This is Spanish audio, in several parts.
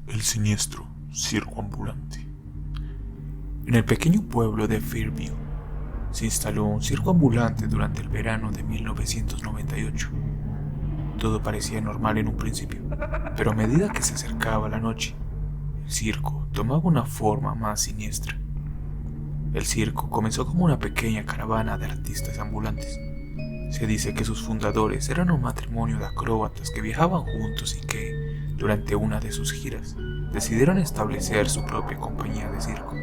El siniestro circo ambulante. En el pequeño pueblo de Fairview se instaló un circo ambulante durante el verano de 1998. Todo parecía normal en un principio, pero a medida que se acercaba la noche, el circo tomaba una forma más siniestra. El circo comenzó como una pequeña caravana de artistas ambulantes. Se dice que sus fundadores eran un matrimonio de acróbatas que viajaban juntos y que, durante una de sus giras, decidieron establecer su propia compañía de circo.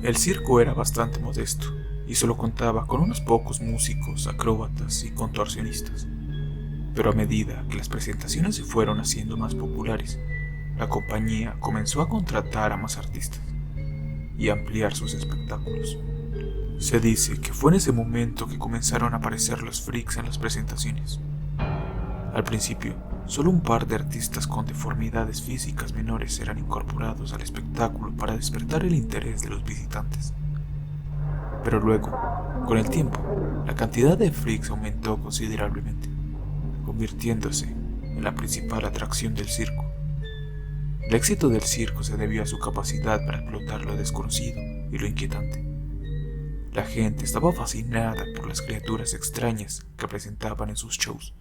El circo era bastante modesto y solo contaba con unos pocos músicos, acróbatas y contorsionistas. Pero a medida que las presentaciones se fueron haciendo más populares, la compañía comenzó a contratar a más artistas y a ampliar sus espectáculos. Se dice que fue en ese momento que comenzaron a aparecer los freaks en las presentaciones. Al principio, solo un par de artistas con deformidades físicas menores eran incorporados al espectáculo para despertar el interés de los visitantes. Pero luego, con el tiempo, la cantidad de freaks aumentó considerablemente, convirtiéndose en la principal atracción del circo. El éxito del circo se debió a su capacidad para explotar lo desconocido y lo inquietante. La gente estaba fascinada por las criaturas extrañas que presentaban en sus shows,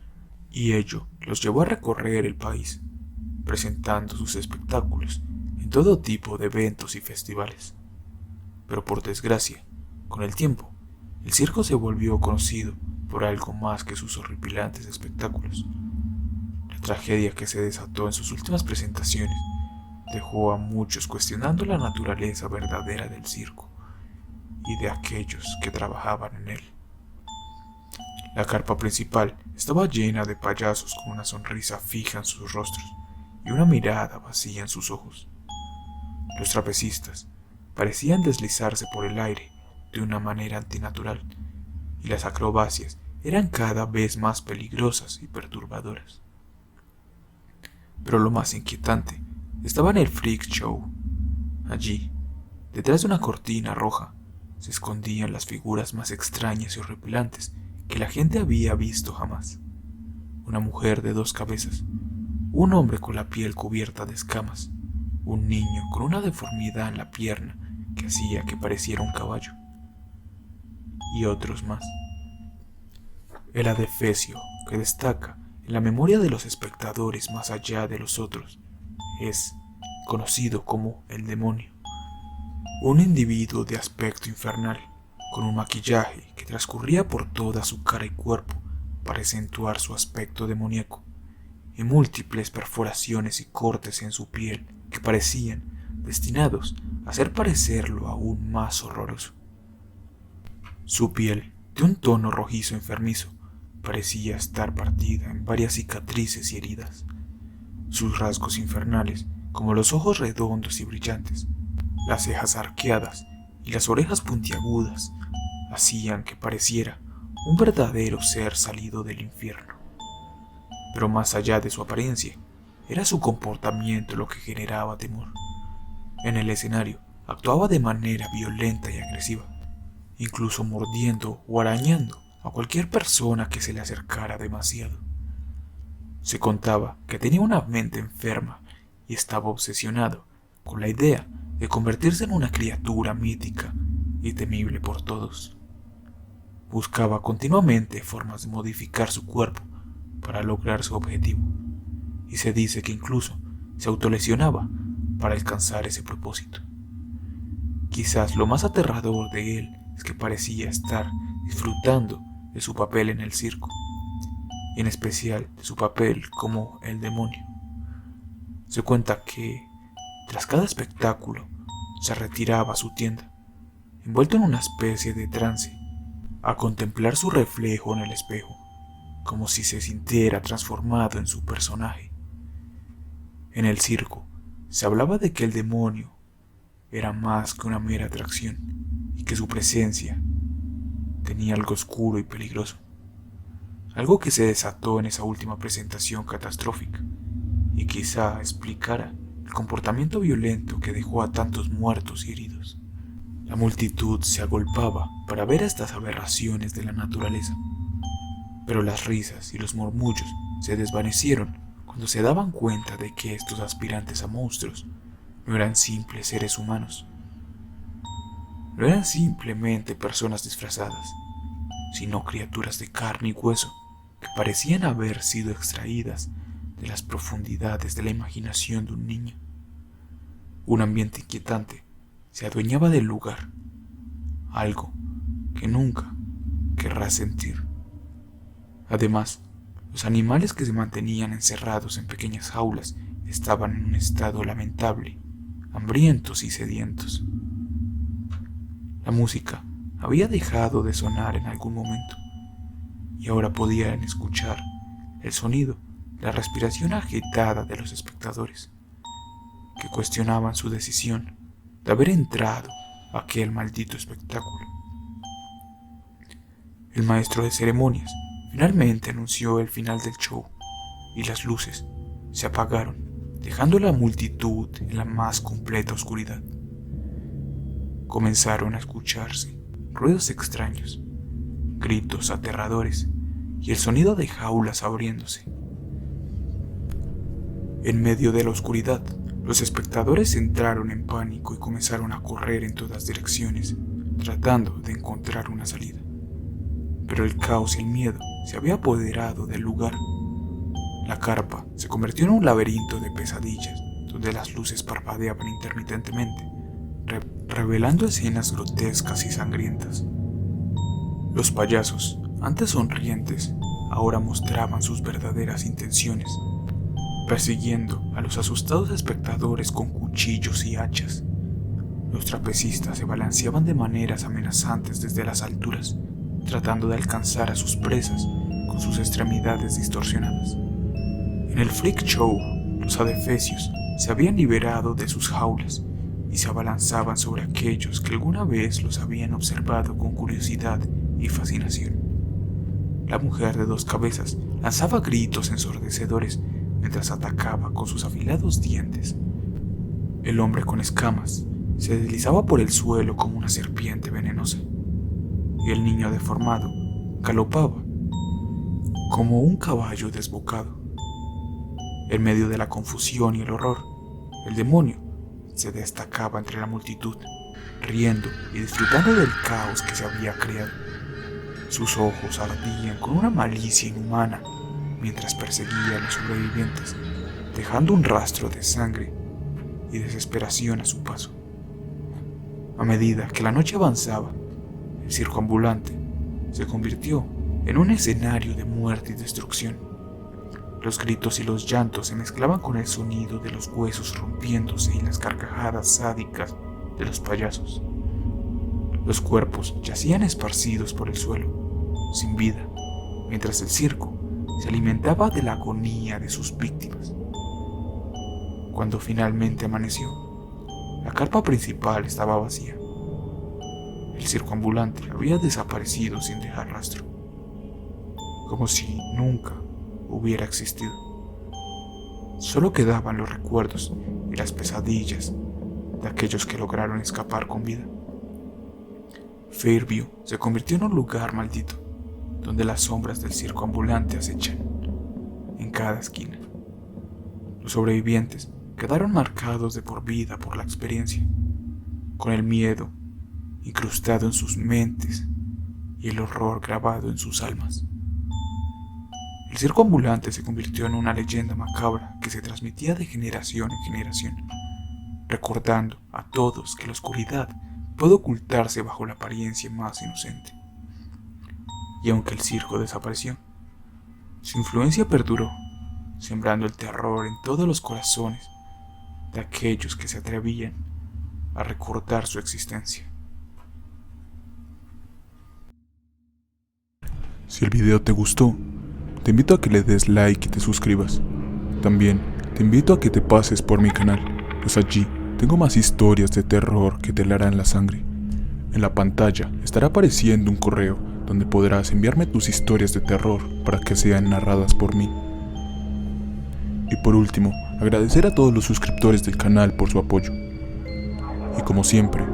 y ello los llevó a recorrer el país, presentando sus espectáculos en todo tipo de eventos y festivales. Pero por desgracia, con el tiempo, el circo se volvió conocido por algo más que sus horripilantes espectáculos. La tragedia que se desató en sus últimas presentaciones dejó a muchos cuestionando la naturaleza verdadera del circo y de aquellos que trabajaban en él. La carpa principal estaba llena de payasos con una sonrisa fija en sus rostros y una mirada vacía en sus ojos. Los trapecistas parecían deslizarse por el aire de una manera antinatural, y las acrobacias eran cada vez más peligrosas y perturbadoras. Pero lo más inquietante estaba en el freak show. Allí, detrás de una cortina roja, se escondían las figuras más extrañas y horripilantes que la gente había visto jamás. Una mujer de dos cabezas, un hombre con la piel cubierta de escamas, un niño con una deformidad en la pierna que hacía que pareciera un caballo, y otros más. El adefesio que destaca en la memoria de los espectadores más allá de los otros es conocido como el demonio. Un individuo de aspecto infernal, con un maquillaje que transcurría por toda su cara y cuerpo para acentuar su aspecto demoníaco, y múltiples perforaciones y cortes en su piel que parecían destinados a hacer parecerlo aún más horroroso. Su piel, de un tono rojizo enfermizo, parecía estar partida en varias cicatrices y heridas. Sus rasgos infernales, como los ojos redondos y brillantes, las cejas arqueadas y las orejas puntiagudas, hacían que pareciera un verdadero ser salido del infierno. Pero más allá de su apariencia, era su comportamiento lo que generaba temor. En el escenario, actuaba de manera violenta y agresiva, incluso mordiendo o arañando a cualquier persona que se le acercara demasiado. Se contaba que tenía una mente enferma y estaba obsesionado con la idea de convertirse en una criatura mítica y temible por todos. Buscaba continuamente formas de modificar su cuerpo para lograr su objetivo, y se dice que incluso se autolesionaba para alcanzar ese propósito. Quizás lo más aterrador de él es que parecía estar disfrutando de su papel en el circo, y en especial de su papel como el demonio. Se cuenta que, tras cada espectáculo, se retiraba a su tienda, envuelto en una especie de trance, a contemplar su reflejo en el espejo, como si se sintiera transformado en su personaje. En el circo, se hablaba de que el demonio era más que una mera atracción y que su presencia tenía algo oscuro y peligroso, algo que se desató en esa última presentación catastrófica y quizá explicara el comportamiento violento que dejó a tantos muertos y heridos. La multitud se agolpaba para ver estas aberraciones de la naturaleza, pero las risas y los murmullos se desvanecieron cuando se daban cuenta de que estos aspirantes a monstruos no eran simples seres humanos. No eran simplemente personas disfrazadas, sino criaturas de carne y hueso que parecían haber sido extraídas de las profundidades de la imaginación de un niño. Un ambiente inquietante se adueñaba del lugar, algo que nunca querrás sentir. Además, los animales que se mantenían encerrados en pequeñas jaulas estaban en un estado lamentable, hambrientos y sedientos. La música había dejado de sonar en algún momento, y ahora podían escuchar el sonido, la respiración agitada de los espectadores, que cuestionaban su decisión de haber entrado a aquel maldito espectáculo. El maestro de ceremonias finalmente anunció el final del show, y las luces se apagaron, dejando a la multitud en la más completa oscuridad. Comenzaron a escucharse ruidos extraños, gritos aterradores y el sonido de jaulas abriéndose. En medio de la oscuridad, los espectadores entraron en pánico y comenzaron a correr en todas direcciones, tratando de encontrar una salida. Pero el caos y el miedo se había apoderado del lugar. La carpa se convirtió en un laberinto de pesadillas, donde las luces parpadeaban intermitentemente, revelando escenas grotescas y sangrientas. Los payasos, antes sonrientes, ahora mostraban sus verdaderas intenciones, persiguiendo a los asustados espectadores con cuchillos y hachas. Los trapecistas se balanceaban de maneras amenazantes desde las alturas, tratando de alcanzar a sus presas con sus extremidades distorsionadas. En el freak show, los adefesios se habían liberado de sus jaulas y se abalanzaban sobre aquellos que alguna vez los habían observado con curiosidad y fascinación. La mujer de 2 cabezas lanzaba gritos ensordecedores mientras atacaba con sus afilados dientes. El hombre con escamas se deslizaba por el suelo como una serpiente venenosa, y el niño deformado galopaba como un caballo desbocado. En medio de la confusión y el horror, el demonio se destacaba entre la multitud, riendo y disfrutando del caos que se había creado. Sus ojos ardían con una malicia inhumana mientras perseguía a los sobrevivientes, dejando un rastro de sangre y desesperación a su paso. A medida que la noche avanzaba, el circo ambulante se convirtió en un escenario de muerte y destrucción. Los gritos y los llantos se mezclaban con el sonido de los huesos rompiéndose y las carcajadas sádicas de los payasos. Los cuerpos yacían esparcidos por el suelo, sin vida, mientras el circo se alimentaba de la agonía de sus víctimas. Cuando finalmente amaneció, la carpa principal estaba vacía. El circo ambulante había desaparecido sin dejar rastro, como si nunca hubiera existido. Solo quedaban los recuerdos y las pesadillas de aquellos que lograron escapar con vida. Fairview se convirtió en un lugar maldito, donde las sombras del circo ambulante acechan en cada esquina. Los sobrevivientes quedaron marcados de por vida por la experiencia, con el miedo incrustado en sus mentes y el horror grabado en sus almas. El circo ambulante se convirtió en una leyenda macabra que se transmitía de generación en generación, recordando a todos que la oscuridad puede ocultarse bajo la apariencia más inocente. Y aunque el circo desapareció, su influencia perduró, sembrando el terror en todos los corazones de aquellos que se atrevían a recordar su existencia. Si el video te gustó, te invito a que le des like y te suscribas. También te invito a que te pases por mi canal, pues allí tengo más historias de terror que te helarán la sangre. En la pantalla estará apareciendo un correo donde podrás enviarme tus historias de terror para que sean narradas por mí. Y por último, agradecer a todos los suscriptores del canal por su apoyo. Y como siempre,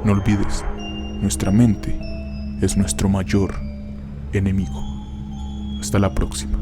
no olvides, nuestra mente es nuestro mayor enemigo. Hasta la próxima.